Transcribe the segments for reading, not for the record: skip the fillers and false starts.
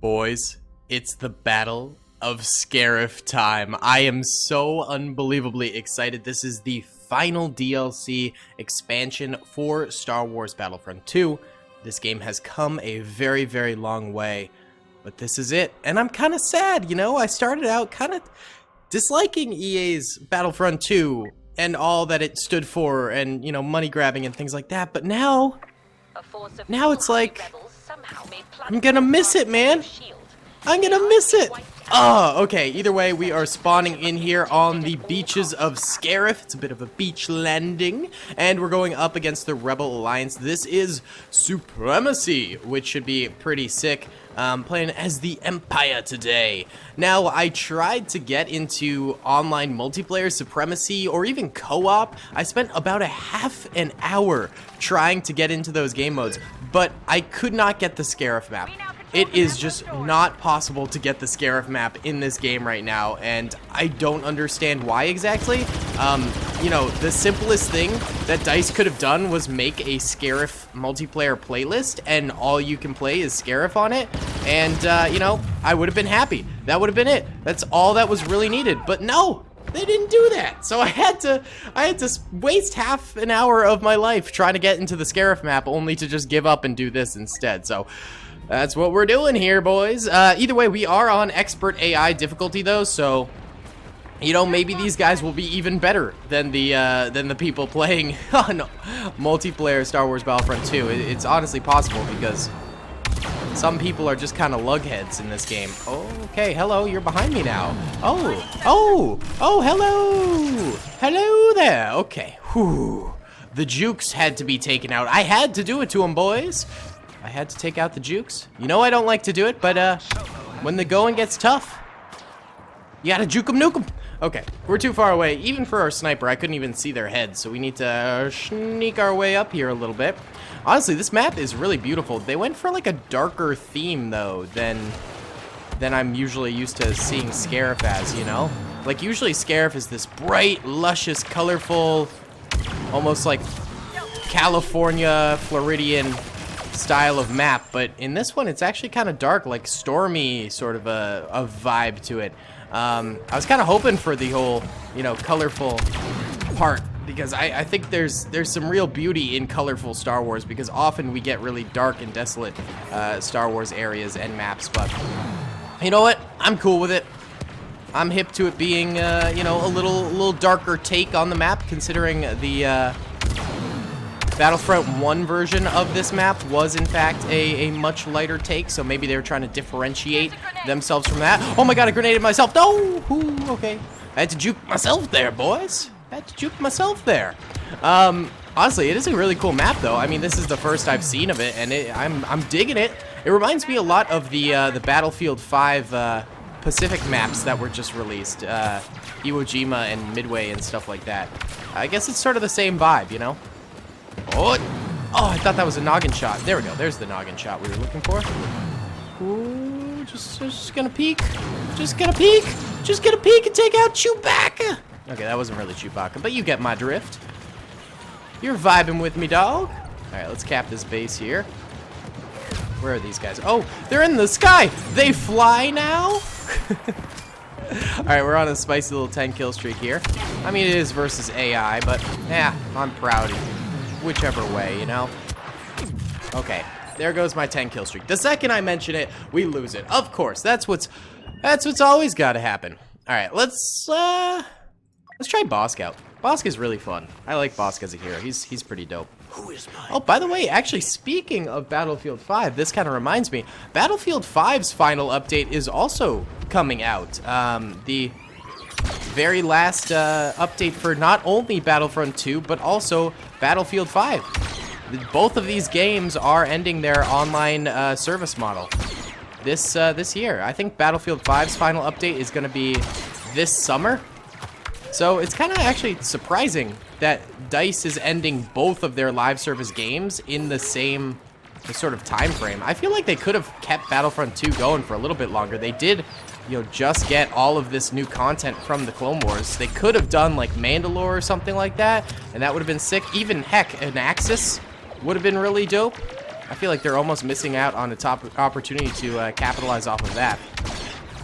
Boys, it's the Battle of Scarif time. I am so unbelievably excited. This is the final DLC expansion for Star Wars Battlefront 2. This game has come a very, very long way, but this is it. And I'm kind of sad, you know? I started out kind of disliking EA's Battlefront 2 and all that it stood for and, you know, money grabbing and things like that, but now it's like, I'm gonna miss it, man. I'm gonna miss it. Oh, okay. Either way, we are spawning in here on the beaches of Scarif. It's a bit of a beach landing, and we're going up against the Rebel Alliance. This is Supremacy, which should be pretty sick. Playing as the Empire today. Now, I tried to get into online multiplayer Supremacy or even co-op. I spent about a half an hour trying to get into those game modes, but I could not get the Scarif map. It is just not possible to get the Scarif map in this game right now, and I don't understand why exactly. You know, the simplest thing that DICE could have done was make a Scarif multiplayer playlist, and all you can play is Scarif on it, and, you know, I would have been happy. That would have been it. That's all that was really needed, but no! They didn't do that, so I had to waste half an hour of my life trying to get into the Scarif map, only to just give up and do this instead, so that's what we're doing here, boys. Either way, we are on Expert AI difficulty, though, so, you know, maybe these guys will be even better than the people playing on multiplayer Star Wars Battlefront 2. It's honestly possible, because some people are just kind of lugheads in this game. Okay, hello, you're behind me now. Oh, hello. Hello there. Okay, whew. The jukes had to be taken out. I had to do it to them, boys. I had to take out the jukes. You know I don't like to do it, but when the going gets tough, you gotta juke 'em, nuke 'em. Okay, we're too far away. Even for our sniper, I couldn't even see their heads, so we need to sneak our way up here a little bit. Honestly, this map is really beautiful. They went for like a darker theme, though, than I'm usually used to seeing Scarif as, you know? Like, usually Scarif is this bright, luscious, colorful, almost like California, Floridian style of map, but in this one it's actually kind of dark, like stormy sort of a vibe to it. I was kind of hoping for the whole, you know, colorful part, because I think there's some real beauty in colorful Star Wars, because often we get really dark and desolate Star Wars areas and maps, but you know what? I'm cool with it. I'm hip to it being, you know, a little darker take on the map, considering the Battlefront 1 version of this map was, in fact, a much lighter take, so maybe they were trying to differentiate themselves from that. Oh my god, I grenaded myself. No! Ooh, okay. I had to juke myself there, boys. I had to juke myself there. Honestly, it is a really cool map, though. I mean, this is the first I've seen of it, and I'm digging it. It reminds me a lot of the Battlefield 5 Pacific maps that were just released. Iwo Jima and Midway and stuff like that. I guess it's sort of the same vibe, you know? Oh, I thought that was a noggin shot. There we go. There's the noggin shot we were looking for. Ooh, just gonna peek. Just gonna peek. Just gonna peek and take out Chewbacca. Okay, that wasn't really Chewbacca, but you get my drift. You're vibing with me, dog. All right, let's cap this base here. Where are these guys? Oh, they're in the sky. They fly now? All right, we're on a spicy little 10-kill streak here. I mean, it is versus AI, but yeah, I'm proud. Whichever way, you know? Okay, there goes my 10-kill streak. The second I mention it, we lose it. Of course, that's what's always got to happen. All right, let's try Bosk out. Bosk is really fun. I like Bosk as a hero. He's pretty dope. Who is mine? Oh, by the way, actually, speaking of Battlefield 5, this kind of reminds me. Battlefield 5's final update is also coming out. The very last update for not only Battlefront 2, but also Battlefield 5. Both of these games are ending their online service model this year. I think Battlefield 5's final update is going to be this summer. So it's kind of actually surprising that DICE is ending both of their live service games in the same sort of time frame. I feel like they could have kept Battlefront 2 going for a little bit longer. They did, you know, just get all of this new content from the Clone Wars. They could have done like Mandalore or something like that, and that would have been sick. Even heck, an Axis would have been really dope. I feel like they're almost missing out on a top opportunity to capitalize off of that.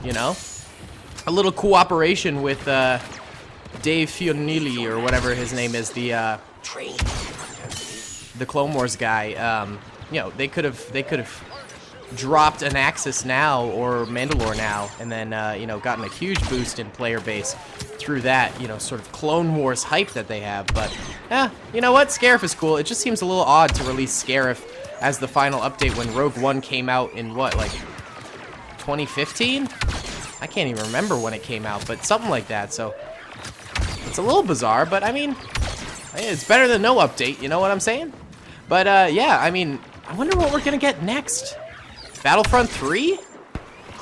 You know? A little cooperation with Dave Filoni, or whatever his name is, the Clone Wars guy. You know, they could have dropped an Axis now or Mandalore now, and then you know, gotten a huge boost in player base through that, you know, sort of Clone Wars hype that they have. But you know what, Scarif is cool. It just seems a little odd to release Scarif as the final update when Rogue One came out in what, like 2015? I can't even remember when it came out, but something like that. So it's a little bizarre, but I mean, it's better than no update, you know what I'm saying? But yeah, I mean, I wonder what we're gonna get next. Battlefront 3?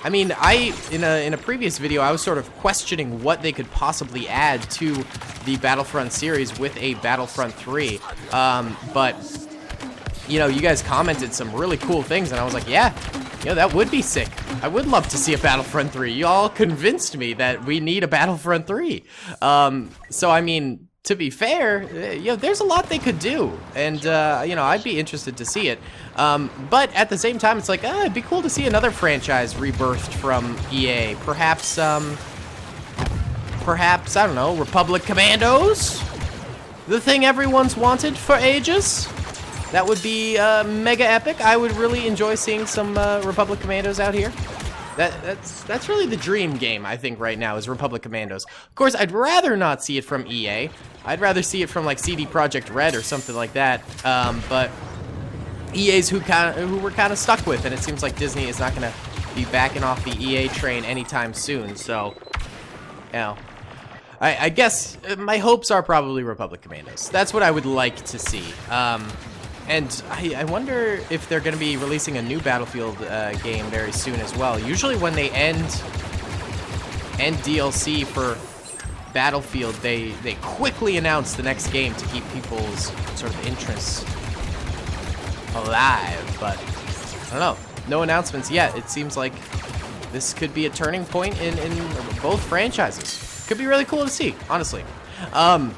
I mean, in a previous video, I was sort of questioning what they could possibly add to the Battlefront series with a Battlefront 3. But, you know, you guys commented some really cool things, and I was like, yeah, you know, that would be sick. I would love to see a Battlefront 3. You all convinced me that we need a Battlefront 3. So, I mean, to be fair, you know, there's a lot they could do, and you know, I'd be interested to see it. But at the same time, it's like, it'd be cool to see another franchise rebirthed from EA. Perhaps I don't know, Republic Commandos, the thing everyone's wanted for ages. That would be mega epic. I would really enjoy seeing some Republic Commandos out here. That's really the dream game, I think, right now, is Republic Commandos. Of course, I'd rather not see it from EA. I'd rather see it from, like, CD Projekt Red or something like that. But EA's who we're kind of stuck with, and it seems like Disney is not going to be backing off the EA train anytime soon. So, you know, I guess my hopes are probably Republic Commandos. That's what I would like to see. And I wonder if they're going to be releasing a new Battlefield game very soon as well. Usually when they end DLC for Battlefield, they quickly announce the next game to keep people's sort of interests alive. But I don't know. No announcements yet. It seems like this could be a turning point in both franchises. Could be really cool to see, honestly. I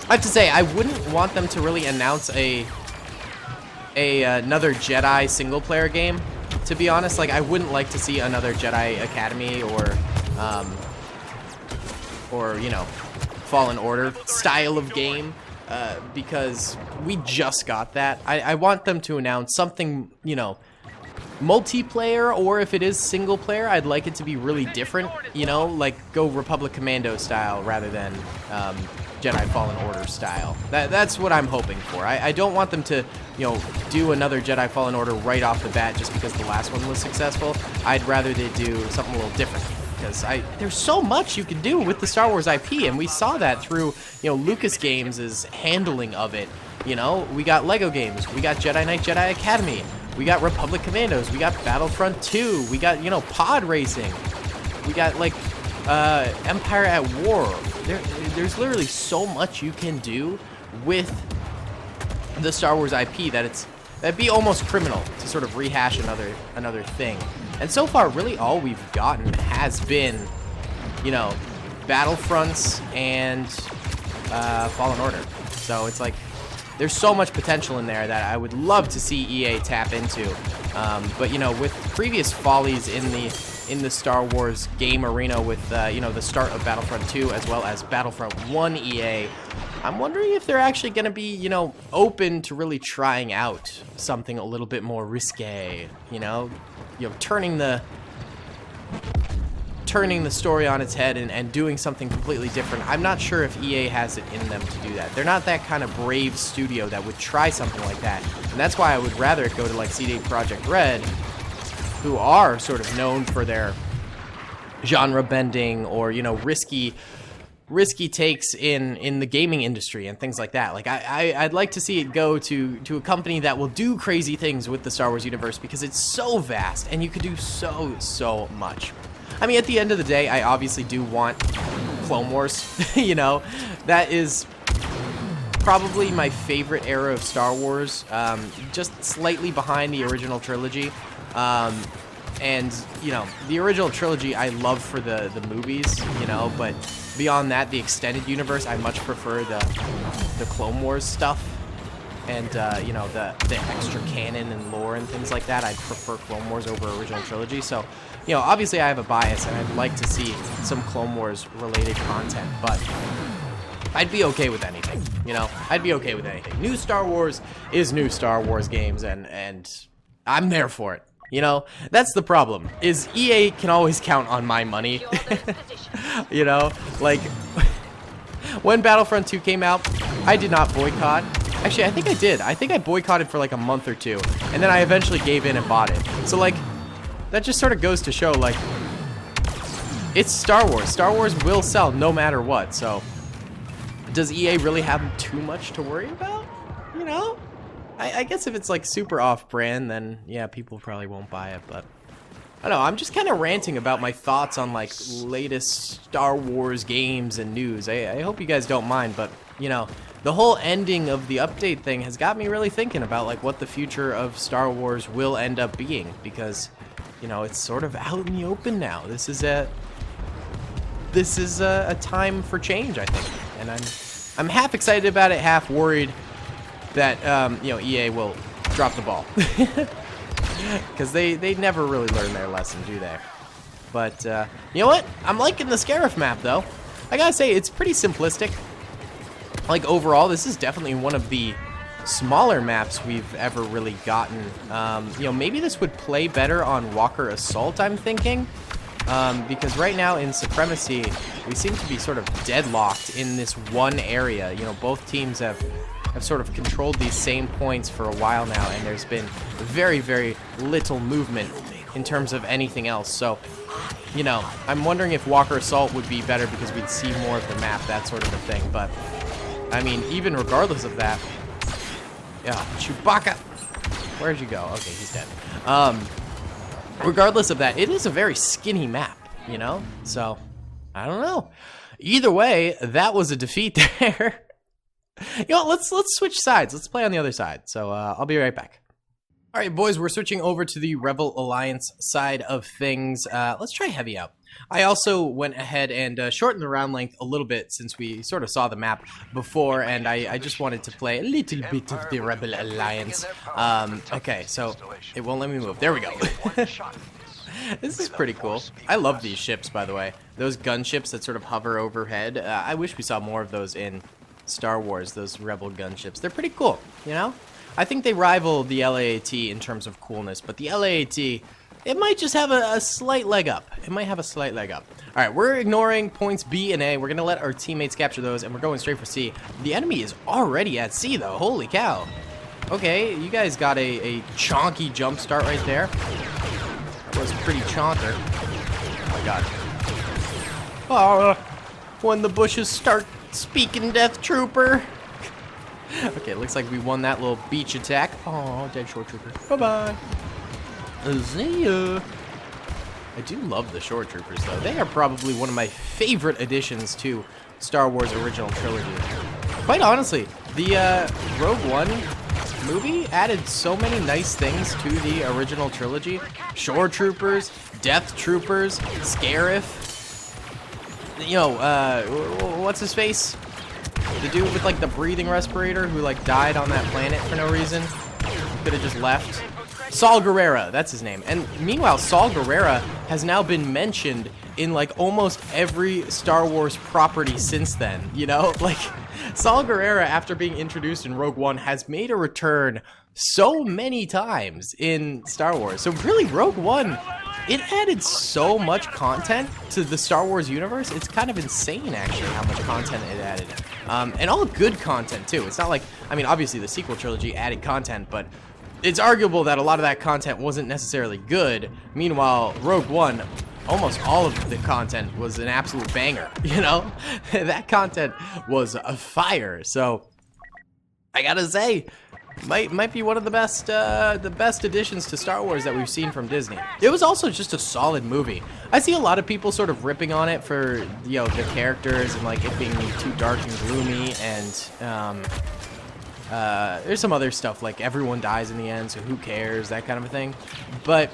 have to say, I wouldn't want them to really announce another Jedi single-player game, to be honest. Like, I wouldn't like to see another Jedi Academy or you know, Fallen Order style of game, because we just got that. I want them to announce something, you know, multiplayer, or if it is single player, I'd like it to be really different, you know, like go Republic Commando style rather than Jedi Fallen Order style. That's what I'm hoping for. I don't want them to, you know, do another Jedi Fallen Order right off the bat just because the last one was successful. I'd rather they do something a little different, because there's so much you can do with the Star Wars IP, and we saw that through, you know, Lucas Games' handling of it. You know, we got Lego games, we got Jedi Knight Jedi Academy, we got Republic Commandos, we got Battlefront 2, we got, you know, pod racing, we got, like, Empire at War. There's literally so much you can do with the Star Wars IP that'd be almost criminal to sort of rehash another thing. And so far, really all we've gotten has been, you know, Battlefronts and Fallen Order. So it's like, there's so much potential in there that I would love to see EA tap into. But, you know, with previous follies in the Star Wars game arena with, you know, the start of Battlefront 2 as well as Battlefront 1 EA, I'm wondering if they're actually going to be, you know, open to really trying out something a little bit more risque, you know, turning the story on its head and doing something completely different. I'm not sure if EA has it in them to do that. They're not that kind of brave studio that would try something like that. And that's why I would rather it go to, like, CD Projekt Red, who are sort of known for their genre bending or, you know, risky takes in the gaming industry and things like that. Like, I'd like to see it go to a company that will do crazy things with the Star Wars universe, because it's so vast and you could do so much. I mean, at the end of the day, I obviously do want Clone Wars. You know, that is probably my favorite era of Star Wars, just slightly behind the original trilogy. And, you know, the original trilogy I love for the movies, you know, but beyond that, the extended universe, I much prefer the Clone Wars stuff. and you know, the extra canon and lore and things like that. I'd prefer Clone Wars over original trilogy. So, you know, obviously I have a bias, and I'd like to see some Clone Wars related content, but I'd be okay with anything, you know? I'd be okay with anything. New Star Wars is new Star Wars games, and I'm there for it. You know, that's the problem, is EA can always count on my money. You know, like, when Battlefront 2 came out, I did not boycott. Actually, I think I did. I think I boycotted for like a month or two, and then I eventually gave in and bought it. So, like, that just sort of goes to show, like, it's Star Wars. Star Wars will sell no matter what, so does EA really have too much to worry about? You know? I guess if it's like super off-brand, then yeah, people probably won't buy it, but I don't know, I'm just kind of ranting about my thoughts on like latest Star Wars games and news. I hope you guys don't mind, but you know, the whole ending of the update thing has got me really thinking about like what the future of Star Wars will end up being, because you know, it's sort of out in the open now. This is a time for change, I think, and I'm half excited about it, half worried that you know, EA will drop the ball, because they never really learn their lesson, do they? But you know what? I'm liking the Scarif map, though. I gotta say, it's pretty simplistic. Like, overall, this is definitely one of the smaller maps we've ever really gotten. You know, maybe this would play better on Walker Assault, I'm thinking. Because right now in Supremacy, we seem to be sort of deadlocked in this one area. You know, both teams have sort of controlled these same points for a while now, and there's been very, very little movement in terms of anything else. So, you know, I'm wondering if Walker Assault would be better because we'd see more of the map, that sort of a thing. But, I mean, even regardless of that, yeah, Chewbacca, where'd you go? Okay, he's dead. Regardless of that, it is a very skinny map, you know? So, I don't know. Either way, that was a defeat there. You know, let's switch sides. Let's play on the other side. So I'll be right back. All right, boys, we're switching over to the Rebel Alliance side of things. Let's try Heavy out. I also went ahead and shortened the round length a little bit since we sort of saw the map before, and I just wanted to play a little bit of the Rebel Alliance. Okay, so it won't let me move. There we go. This is pretty cool. I love these ships, by the way. Those gunships that sort of hover overhead. I wish we saw more of those in Star Wars, those Rebel gunships. They're pretty cool, you know? I think they rival the LAAT in terms of coolness, but the LAAT, it might just have a slight leg up. It might have a slight leg up. All right, we're ignoring points B and A. We're going to let our teammates capture those, and we're going straight for C. The enemy is already at C, though. Holy cow. Okay, you guys got a chonky jump start right there. That was pretty chonker. Oh, my God. Oh, when the bushes start speaking, Death Trooper. Okay, looks like we won that little beach attack. Oh, dead Shore Troopers. Bye-bye. See ya. I do love the Shore Troopers, though. They are probably one of my favorite additions to Star Wars Original Trilogy. Quite honestly, the Rogue One movie added so many nice things to the original trilogy. Shore Troopers, Death Troopers, Scarif. You know, what's his face? The dude with, like, the breathing respirator who, like, died on that planet for no reason. Could have just left. Saul Guerrera, that's his name. And meanwhile, Saul Guerrera has now been mentioned in, like, almost every Star Wars property since then, you know? Like, Saul Guerrera, after being introduced in Rogue One, has made a return so many times in Star Wars. So really, Rogue One, it added so much content to the Star Wars universe. It's kind of insane, actually, how much content it added. And all good content, too. It's not like, I mean, obviously the sequel trilogy added content, but it's arguable that a lot of that content wasn't necessarily good. Meanwhile, Rogue One, almost all of the content was an absolute banger, you know? That content was a fire. So, I gotta say, might be one of the best additions to Star Wars that we've seen from Disney. It was also just a solid movie. I see a lot of people sort of ripping on it for, you know, the characters and like it being too dark and gloomy, and there's some other stuff like everyone dies in the end, so who cares, that kind of a thing. But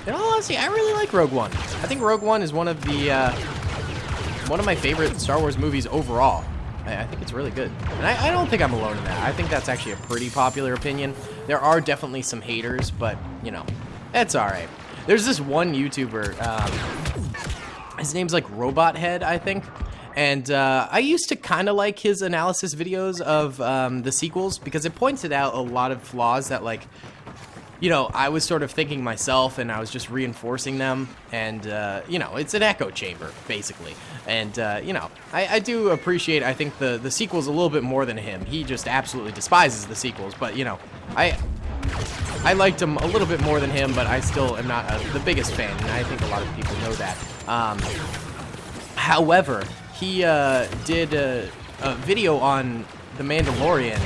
in all honesty, I really like Rogue One. I think Rogue One is one of my favorite Star Wars movies overall. I think it's really good. And I don't think I'm alone in that. I think that's actually a pretty popular opinion. There are definitely some haters, but, you know, that's alright. There's this one YouTuber, his name's like Robot Head, I think. And I used to kind of like his analysis videos of the sequels because it pointed out a lot of flaws that, like, you know, I was sort of thinking myself and I was just reinforcing them. And, you know, it's an echo chamber, basically. And, you know, I do appreciate, I think, the sequels a little bit more than him. He just absolutely despises the sequels. But, you know, I liked him a little bit more than him, but I still am not the biggest fan. And I think a lot of people know that. However, he did a video on The Mandalorian,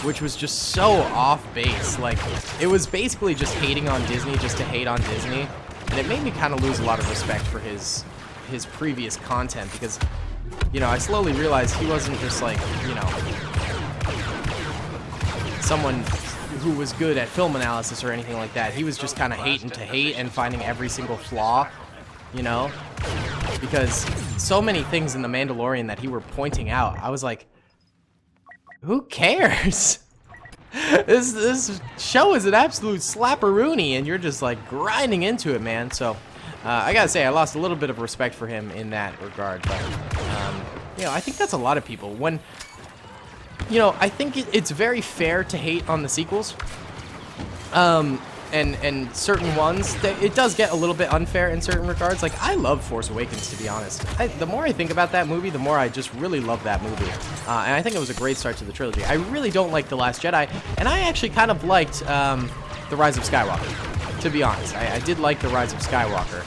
which was just so off base. Like, it was basically just hating on Disney just to hate on Disney, and it made me kind of lose a lot of respect for his previous content because, you know, I slowly realized he wasn't just like, you know, someone who was good at film analysis or anything like that. He was just kind of hating to hate and finding every single flaw, you know, because so many things in The Mandalorian that he were pointing out, I was like, who cares? This show is an absolute slapperoony, and you're just like grinding into it, man. So I gotta say, I lost a little bit of respect for him in that regard. But you know, I think that's a lot of people. When, you know, I think it's very fair to hate on the sequels. And certain ones, it does get a little bit unfair in certain regards. Like, I love Force Awakens, to be honest. The more I think about that movie, the more I just really love that movie. And I think it was a great start to the trilogy. I really don't like The Last Jedi, and I actually kind of liked The Rise of Skywalker, to be honest. I did like The Rise of Skywalker,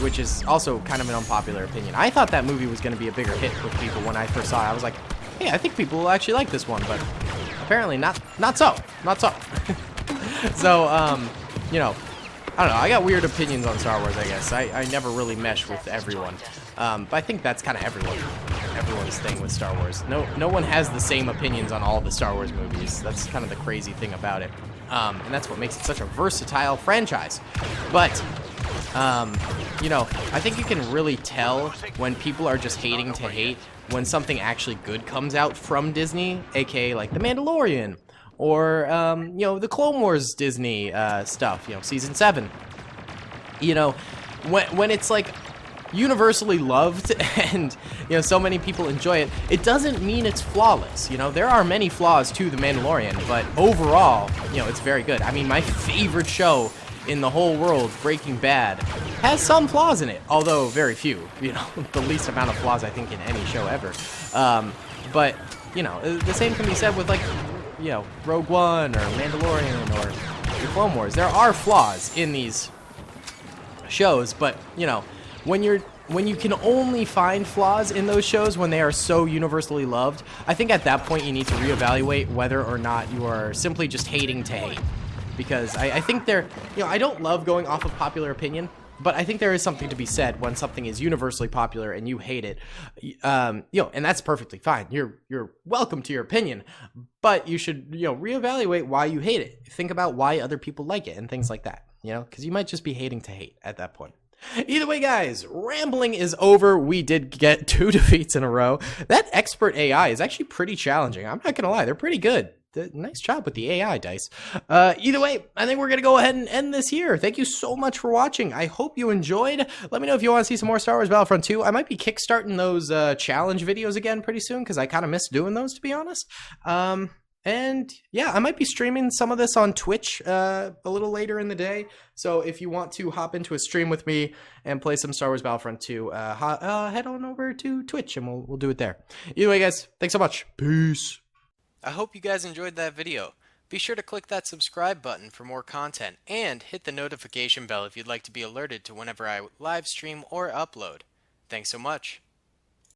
which is also kind of an unpopular opinion. I thought that movie was going to be a bigger hit with people when I first saw it. I was like, hey, I think people will actually like this one, but apparently not so. So, you know, I don't know. I got weird opinions on Star Wars, I guess. I never really mesh with everyone. But I think that's kind of everyone's thing with Star Wars. No one has the same opinions on all the Star Wars movies. That's kind of the crazy thing about it. And that's what makes it such a versatile franchise. But, you know, I think you can really tell when people are just hating to hate when something actually good comes out from Disney, aka like The Mandalorian, or, you know, the Clone Wars Disney stuff, you know, Season 7. You know, when it's, like, universally loved and, you know, so many people enjoy it, it doesn't mean it's flawless. You know, there are many flaws to The Mandalorian, but overall, you know, it's very good. I mean, my favorite show in the whole world, Breaking Bad, has some flaws in it, although very few. You know, the least amount of flaws, I think, in any show ever. But, you know, the same can be said with, like, you know, Rogue One or Mandalorian or the Clone Wars. There are flaws in these shows, but, you know, when you can only find flaws in those shows when they are so universally loved, I think at that point you need to reevaluate whether or not you are simply just hating to hate. Because I think you know, I don't love going off of popular opinion, but I think there is something to be said when something is universally popular and you hate it. You know, and that's perfectly fine. You're welcome to your opinion, but you should, you know, reevaluate why you hate it. Think about why other people like it and things like that, you know, because you might just be hating to hate at that point. Either way, guys, rambling is over. We did get 2 defeats in a row. That expert AI is actually pretty challenging. I'm not going to lie. They're pretty good. Nice job with the AI dice. Either way, I think we're going to go ahead and end this here. Thank you so much for watching. I hope you enjoyed. Let me know if you want to see some more Star Wars Battlefront 2. I might be kickstarting those challenge videos again pretty soon because I kind of miss doing those, to be honest. And yeah, I might be streaming some of this on Twitch a little later in the day. So if you want to hop into a stream with me and play some Star Wars Battlefront 2, head on over to Twitch and we'll do it there. Either way, guys, thanks so much. Peace. I hope you guys enjoyed that video. Be sure to click that subscribe button for more content and hit the notification bell if you'd like to be alerted to whenever I live stream or upload. Thanks so much.